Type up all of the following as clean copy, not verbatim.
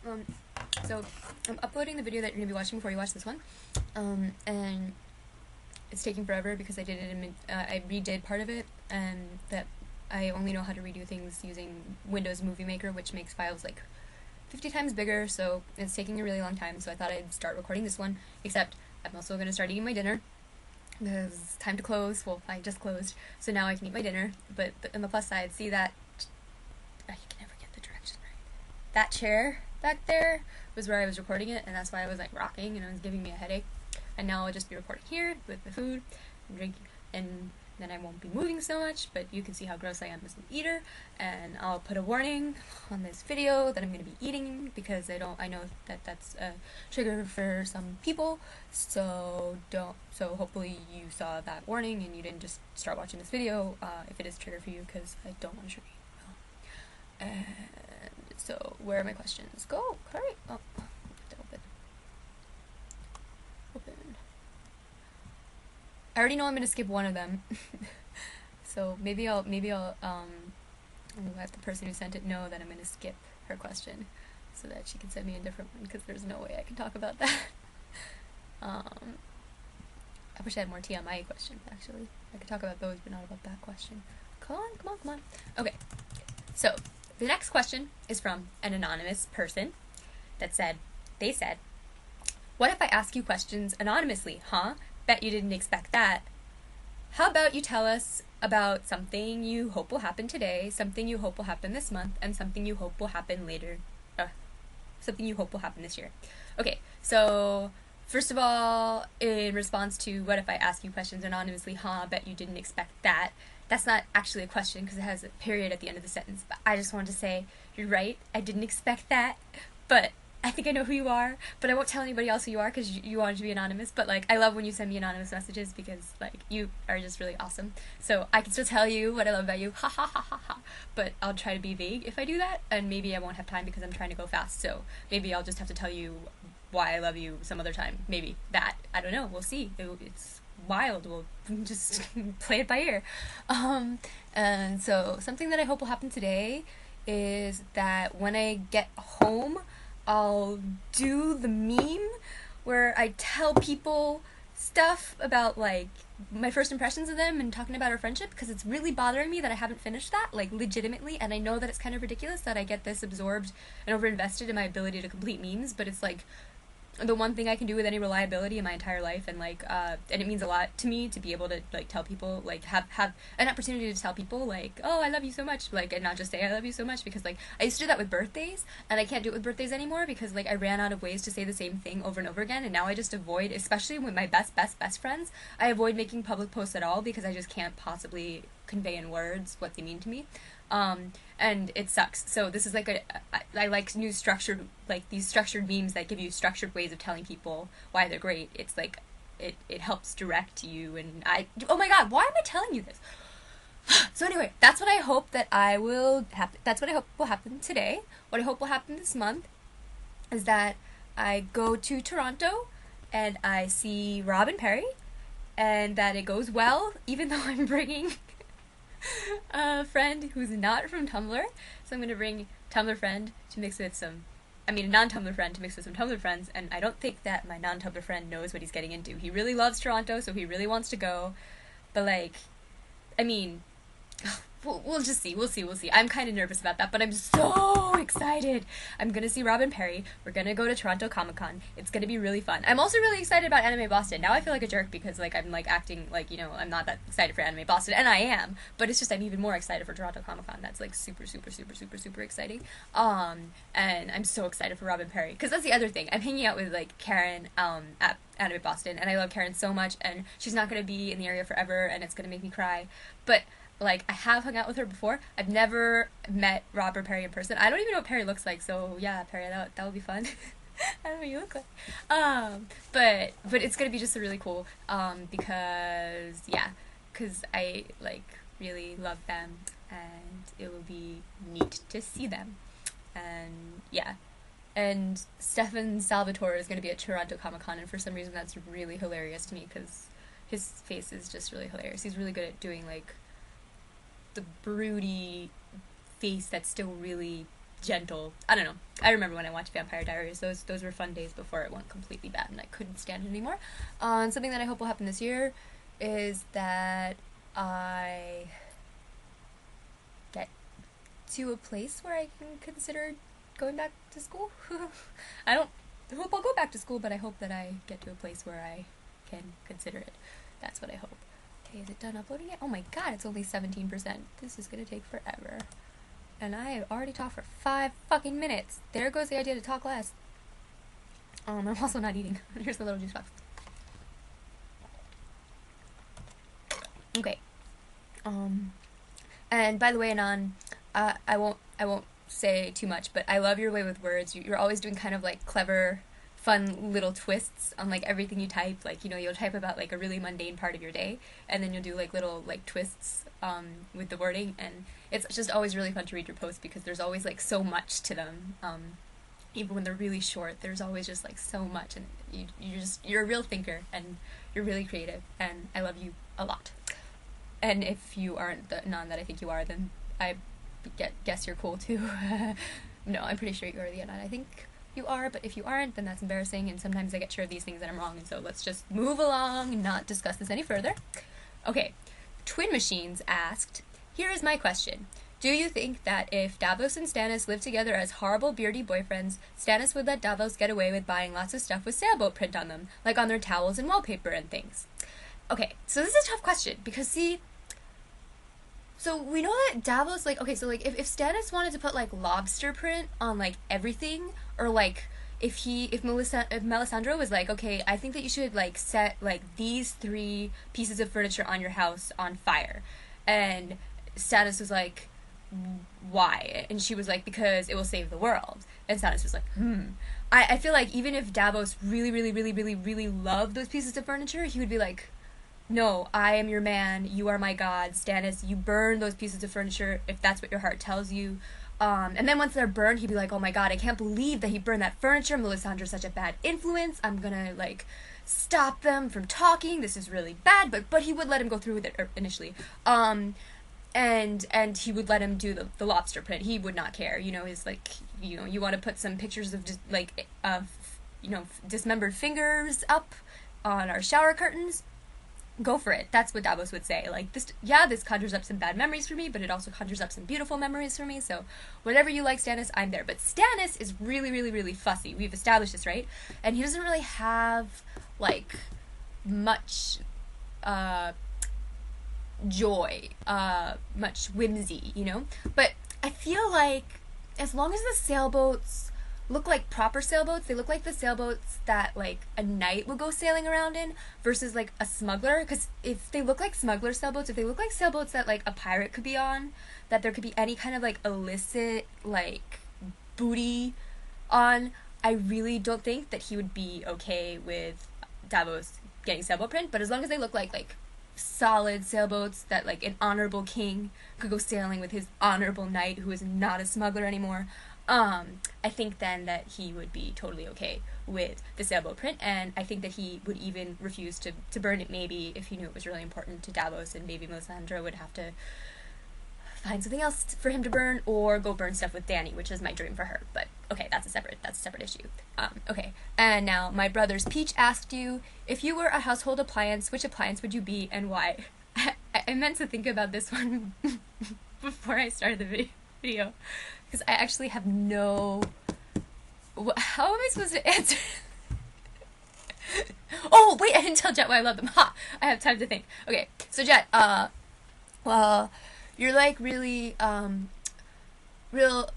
Um, so I'm uploading the video that you're gonna be watching before you watch this one, and it's taking forever because I did it I redid part of it, and that I only know how to redo things using Windows Movie Maker, which makes files like 50 times bigger, so it's taking a really long time. So I thought I'd start recording this one, except I'm also gonna start eating my dinner because it's time to close. Well, I just closed, so now I can eat my dinner. But on the plus side, see that I can never get the direction right. That chair back there was where I was recording it, and that's why I was like rocking and it was giving me a headache. And now I'll just be recording here with the food and drinking, and then I won't be moving so much, but you can see how gross I am as an eater. And I'll put a warning on this video that I'm going to be eating because I know that that's a trigger for some people, so hopefully you saw that warning and you didn't just start watching this video if it is a trigger for you, because I don't want to trigger you. And so where are my questions? Go, hurry. Oh, open. I already know I'm gonna skip one of them. So maybe I'll let the person who sent it know that I'm gonna skip her question so that she can send me a different one, because there's no way I can talk about that. I wish I had more TMI questions, actually. I could talk about those, but not about that question. Come on. Okay, so the next question is from an anonymous person that said, what if I ask you questions anonymously, huh? Bet you didn't expect that. How about you tell us about something you hope will happen today, something you hope will happen this month, and something you hope will happen later. Something you hope will happen this year. Okay, so first of all, in response to what if I ask you questions anonymously, huh? Bet you didn't expect that. That's not actually a question because it has a period at the end of the sentence, but I just wanted to say, you're right, I didn't expect that, but I think I know who you are, but I won't tell anybody else who you are because you wanted to be anonymous. But like, I love when you send me anonymous messages because like you are just really awesome. So I can still tell you what I love about you, ha ha ha ha ha. But I'll try to be vague if I do that, and maybe I won't have time because I'm trying to go fast. So maybe I'll just have to tell you why I love you some other time. Maybe that, I don't know. We'll see. It's wild. We'll just play it by ear. And so something that I hope will happen today is that when I get home, I'll do the meme where I tell people stuff about like my first impressions of them and talking about our friendship, because it's really bothering me that I haven't finished that, like legitimately, and I know that it's kind of ridiculous that I get this absorbed and overinvested in my ability to complete memes, but it's like the one thing I can do with any reliability in my entire life, and like and it means a lot to me to be able to like tell people, like have an opportunity to tell people like, oh, I love you so much, like, and not just say I love you so much, because like I used to do that with birthdays and I can't do it with birthdays anymore because like I ran out of ways to say the same thing over and over again, and now I just avoid, especially with my best friends, I avoid making public posts at all because I just can't possibly convey in words what they mean to me. And it sucks. So this is like I like new structured, like these structured memes that give you structured ways of telling people why they're great. It's like, it helps direct you, and oh my god, why am I telling you this? So anyway, that's what I hope that that's what I hope will happen today. What I hope will happen this month is that I go to Toronto and I see Robin Perry, and that it goes well, even though I'm bringing a friend who's not from Tumblr. So I'm going to bring Tumblr friend to mix with a non-Tumblr friend to mix with some Tumblr friends, and I don't think that my non-Tumblr friend knows what he's getting into. He really loves Toronto, so he really wants to go, but like, I mean, we'll just see. We'll see. I'm kind of nervous about that, but I'm so excited. I'm going to see Robin Perry. We're going to go to Toronto Comic Con. It's going to be really fun. I'm also really excited about Anime Boston. Now I feel like a jerk because like I'm like acting like, you know, I'm not that excited for Anime Boston, and I am, but it's just I'm even more excited for Toronto Comic Con. That's like super exciting. And I'm so excited for Robin Perry because that's the other thing. I'm hanging out with like Karen at Anime Boston, and I love Karen so much, and she's not going to be in the area forever, and it's going to make me cry. But like, I have hung out with her before. I've never met Robert Perry in person. I don't even know what Perry looks like, so yeah, Perry, that would be fun. I don't know what you look like. But it's gonna be just really cool, because I like really love them, and it will be neat to see them. And yeah. And Stefan Salvatore is going to be at Toronto Comic Con, and for some reason that's really hilarious to me because his face is just really hilarious. He's really good at doing like the broody face that's still really gentle. I don't know. I remember when I watched Vampire Diaries. Those were fun days before it went completely bad and I couldn't stand it anymore. And something that I hope will happen this year is that I get to a place where I can consider going back to school. I don't hope I'll go back to school, but I hope that I get to a place where I can consider it. That's what I hope. Okay, is it done uploading yet? Oh my god, it's only 17%. This is gonna take forever. And I have already talked for 5 fucking minutes. There goes the idea to talk less. I'm also not eating. Here's the little juice box. Okay. And by the way, Anon, I won't say too much, but I love your way with words. You're always doing kind of like clever, fun little twists on like everything you type. Like, you know, you'll type about like a really mundane part of your day, and then you'll do like little like twists with the wording, and it's just always really fun to read your posts because there's always like so much to them. Even when they're really short, there's always just like so much, and you're a real thinker and you're really creative, and I love you a lot. And if you aren't the Anon that I think you are, then I guess you're cool too. No, I'm pretty sure you are the Anon I think you are, but if you aren't, then that's embarrassing, and sometimes I get sure of these things and I'm wrong, and so let's just move along and not discuss this any further. Okay, Twin Machines asked, here is my question. Do you think that if Davos and Stannis lived together as horrible beardy boyfriends, Stannis would let Davos get away with buying lots of stuff with sailboat print on them, like on their towels and wallpaper and things? Okay, so this is a tough question, because see, so we know that Davos, like, okay, so like if Stannis wanted to put like lobster print on like everything, or like if Melisandre was like, okay, I think that you should like set like these 3 pieces of furniture on your house on fire, and Stannis was like, why? And she was like, because it will save the world. And Stannis was like, I feel like even if Davos really loved those pieces of furniture, he would be like, no, I am your man, you are my god, Stannis, you burn those pieces of furniture if that's what your heart tells you. And then once they're burned, he'd be like, oh my god, I can't believe that he burned that furniture, Melisandre's such a bad influence, I'm gonna, like, stop them from talking, this is really bad, but he would let him go through with it initially. And he would let him do the lobster print. He would not care. You know, he's like, you know, you want to put some pictures of just like, you know, dismembered fingers up on our shower curtains? Go for it. That's what Davos would say. Like, this conjures up some bad memories for me, but it also conjures up some beautiful memories for me, so whatever you like, Stannis, I'm there. But Stannis is really fussy. We've established this, right? And he doesn't really have, like, much, joy, much whimsy, you know? But I feel like as long as the sailboats look like proper sailboats, they look like the sailboats that like a knight would go sailing around in versus like a smuggler, because if they look like smuggler sailboats, if they look like sailboats that like a pirate could be on, that there could be any kind of like illicit like booty on, I really don't think that he would be okay with Davos getting sailboat print. But as long as they look like solid sailboats that like an honorable king could go sailing with his honorable knight who is not a smuggler anymore, I think then that he would be totally okay with the sailboat print, and I think that he would even refuse to burn it, maybe if he knew it was really important to Davos, and maybe Melisandre would have to find something else for him to burn, or go burn stuff with Dany, which is my dream for her. But okay, that's a separate issue. Okay, and now my brother's Peach asked you, if you were a household appliance, which appliance would you be and why? I meant to think about this one before I started the video, because I actually have no... How am I supposed to answer? Oh, wait, I didn't tell Jet why I love them. Ha! I have time to think. Okay, so Jet, well, you're like really,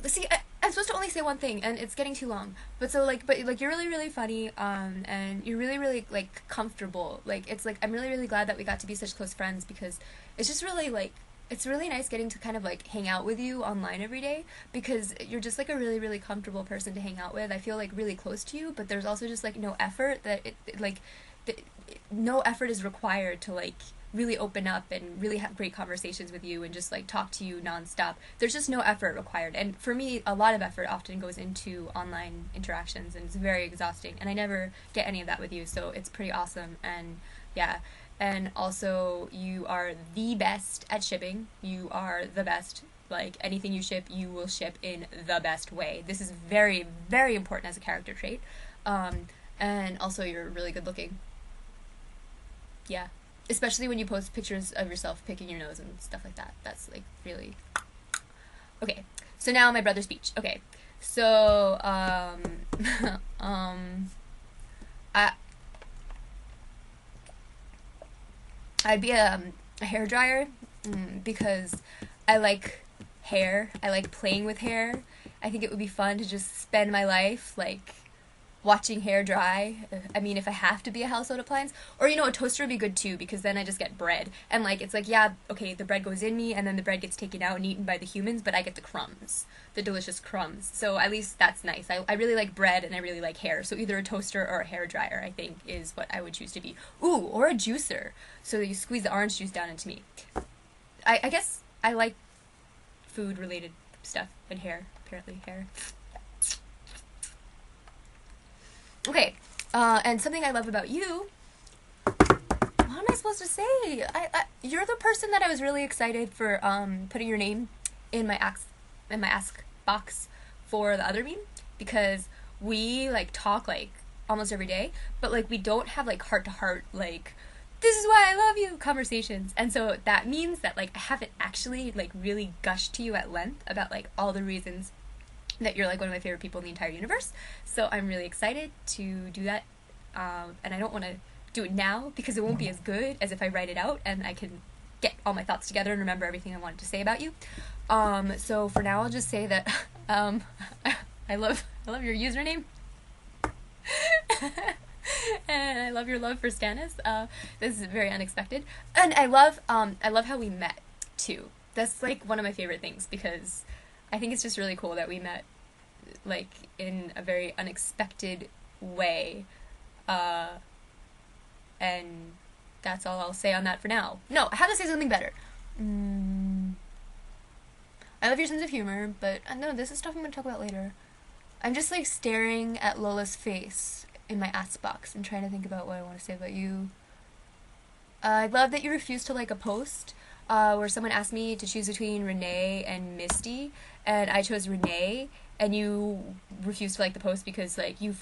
see, I'm supposed to only say one thing, and it's getting too long. But you're really funny, and you're really, like, comfortable. Like, it's like, I'm really glad that we got to be such close friends, because it's just really, like, it's really nice getting to kind of like hang out with you online every day, because you're just like a really comfortable person to hang out with. I feel like really close to you, but there's also just like no effort no effort is required to like really open up and really have great conversations with you and just like talk to you nonstop. There's just no effort required, and for me a lot of effort often goes into online interactions, and it's very exhausting, and I never get any of that with you, so it's pretty awesome. And yeah, and also you are the best at shipping. You are the best. Like, anything you ship, you will ship in the best way. This is very, very important as a character trait. And also, you're really good looking. Yeah. Especially when you post pictures of yourself picking your nose and stuff like that. That's, like, really... Okay. So now my brother's speech. Okay. So, I'd be a hair dryer because I like hair. I like playing with hair. I think it would be fun to just spend my life like watching hair dry. I mean, if I have to be a household appliance, or a toaster would be good too because then I just get bread and like it's like yeah, okay, the bread goes in me and then the bread gets taken out and eaten by the humans, but I get the crumbs, the delicious crumbs. So at least that's nice. I really like bread and I really like hair. So either a toaster or a hair dryer, I think, is what I would choose to be. Ooh, or a juicer. So you squeeze the orange juice down into me. I guess I like food related stuff and hair. Apparently hair. Okay, and something I love about you. What am I supposed to say? You're the person that I was really excited for putting your name in my ask box for the other meme because we like talk like almost every day, but like we don't have like heart to heart like this is why I love you conversations, and so that means that like I haven't actually like really gushed to you at length about like all the reasons that you're like one of my favorite people in the entire universe. So I'm really excited to do that, and I don't want to do it now because it won't be as good as if I write it out and I can get all my thoughts together and remember everything I wanted to say about you. So for now I'll just say that I love your username. And I love your love for Stannis. This is very unexpected, and I love how we met too. That's like one of my favorite things because I think it's just really cool that we met like in a very unexpected way, and that's all I'll say on that for now. No, I have to say something better. I love your sense of humor, but no, this is stuff I'm gonna talk about later. I'm just like staring at Lola's face in my ask box and trying to think about what I want to say about you. I love that you refused to like a post where someone asked me to choose between Renee and Misty, and I chose Renee, and you refused to like the post because like you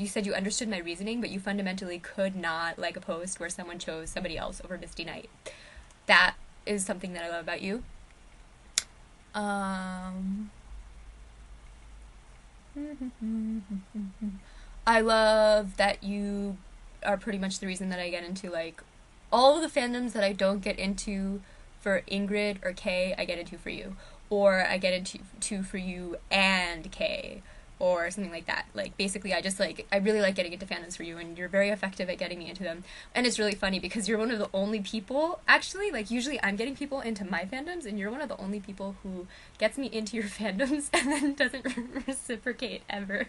said you understood my reasoning, but you fundamentally could not like a post where someone chose somebody else over Misty Knight. That is something that I love about you. I love that you are pretty much the reason that I get into like all of the fandoms that I don't get into for Ingrid or Kay, I get into for you. Or I get into for you and Kay, or something like that. Like, basically, I really like getting into fandoms for you, and you're very effective at getting me into them. And it's really funny, because you're one of the only people, actually, like, usually I'm getting people into my fandoms, and you're one of the only people who gets me into your fandoms and then doesn't reciprocate ever.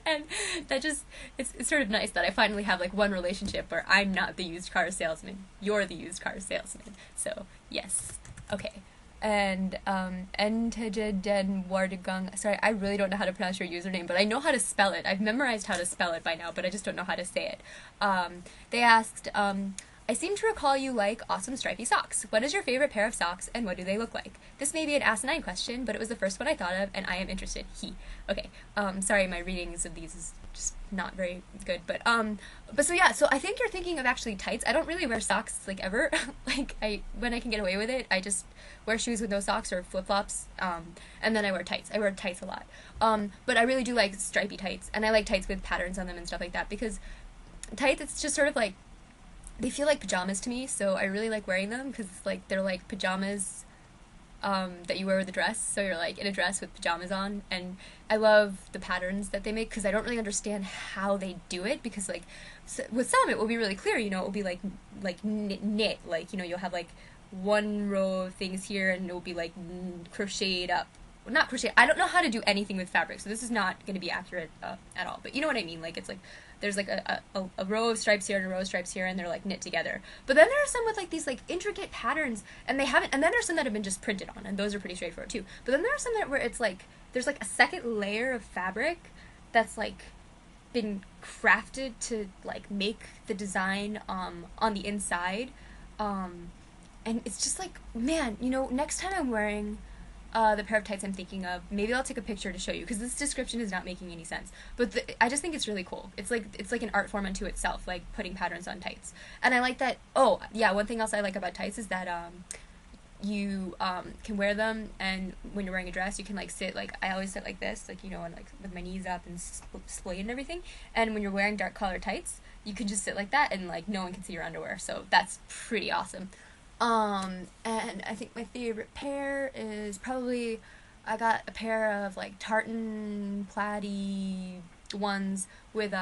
And that just, it's sort of nice that I finally have, like, one relationship where I'm not the used car salesman. You're the used car salesman. So, yes. Okay. And, Entejeden Wardegung. Sorry, I really don't know how to pronounce your username, but I know how to spell it. I've memorized how to spell it by now, but I just don't know how to say it. They asked, I seem to recall you like awesome stripy socks. What is your favorite pair of socks, and what do they look like? This may be an asinine question, but it was the first one I thought of, and I am interested. Okay, sorry, my readings of these is just not very good, but so yeah, so I think you're thinking of actually tights. I don't really wear socks, like, ever. Like, when I can get away with it, I just wear shoes with no socks or flip-flops, and then I wear tights. I wear tights a lot. But I really do like stripy tights, and I like tights with patterns on them and stuff like that, because tights, it's just sort of like, they feel like pajamas to me, so I really like wearing them, because, like, they're like pajamas, that you wear with a dress, so you're, like, in a dress with pajamas on, and I love the patterns that they make, because I don't really understand how they do it, because, like, with some, it will be really clear, it will be, like knit, like, you'll have, like, one row of things here, and it will be, like, crocheted up. Well, not crochet, I don't know how to do anything with fabric, so this is not going to be accurate at all, but you know what I mean, like, it's, like, there's, like, a row of stripes here and a row of stripes here, and they're, like, knit together. But then there are some with, like, these, like, intricate patterns, and they haven't, and then there's some that have been just printed on, and those are pretty straightforward, too. But then there are some where it's, like, there's, like, a second layer of fabric that's, like, been crafted to, like, make the design, on the inside, and it's just like, man, you know, next time I'm wearing the pair of tights I'm thinking of, maybe I'll take a picture to show you because this description is not making any sense. But I just think it's really cool. It's like an art form unto itself, like putting patterns on tights. And I like that. Oh yeah, one thing else I like about tights is that you can wear them, and when you're wearing a dress, you can like sit like I always sit like this, like you know, and like with my knees up and splayed and everything. And when you're wearing dark color tights, you can just sit like that, and like no one can see your underwear. So that's pretty awesome. And I think my favorite pair is probably I got a pair of like tartan plaid ones with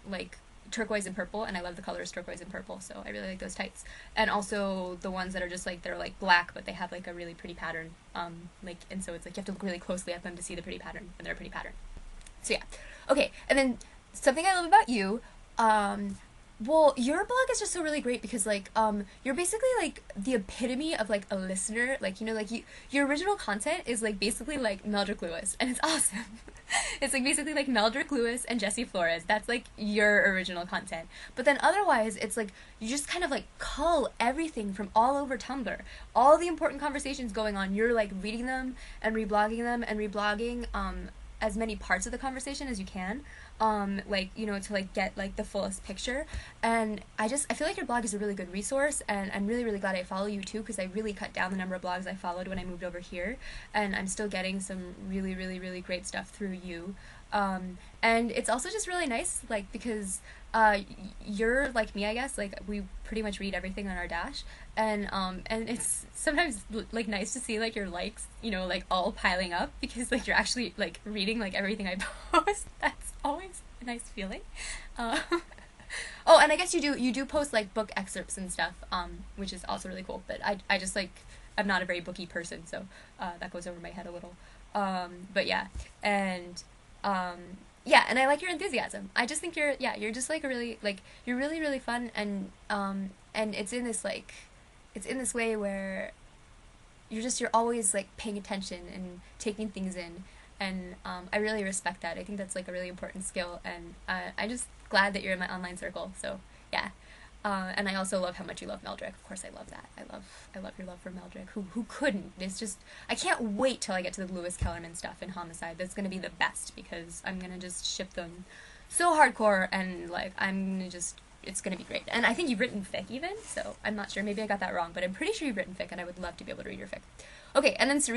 like turquoise and purple, and I love the colors turquoise and purple, so I really like those tights. And also the ones that are just like they're like black, but they have like a really pretty pattern. Like and so it's like you have to look really closely at them to see the pretty pattern, and they're a pretty pattern. So yeah, okay. And then something I love about you, well, your blog is just so really great because like you're basically like the epitome of like a listener. Like you know like your original content is like basically like Meldrick Lewis, and it's awesome. It's like basically like Meldrick Lewis and Jessie Flores. That's like your original content. But then otherwise it's like you just kind of like cull everything from all over Tumblr. All the important conversations going on, you're like reading them and reblogging as many parts of the conversation as you can, like you know to like get like the fullest picture. And I feel like your blog is a really good resource, and I'm really really glad I follow you too because I really cut down the number of blogs I followed when I moved over here, and I'm still getting some really really really great stuff through you. And it's also just really nice like because you're like me, I guess, like we pretty much read everything on our dash, and it's sometimes like nice to see like your likes, you know, like all piling up because like you're actually like reading like everything I post. That's always a nice feeling. uh, oh, and I guess you do post like book excerpts and stuff, which is also really cool, but I just like I'm not a very booky person, so that goes over my head a little. But yeah, and yeah, and I like your enthusiasm. I just think you're just like a really like you're really really fun, and it's in this like it's in this way where you're always like paying attention and taking things in, and I really respect that. I think that's like a really important skill, and I'm just glad that you're in my online circle. So yeah. And I also love how much you love Meldrick. Of course, I love that. I love your love for Meldrick. Who couldn't? It's just I can't wait till I get to the Lewis Kellerman stuff in Homicide. That's gonna be the best because I'm gonna just ship them so hardcore, and like I'm gonna just it's gonna be great. And I think you've written fic even, so I'm not sure. Maybe I got that wrong, but I'm pretty sure you've written fic, and I would love to be able to read your fic. Okay, and then Serena.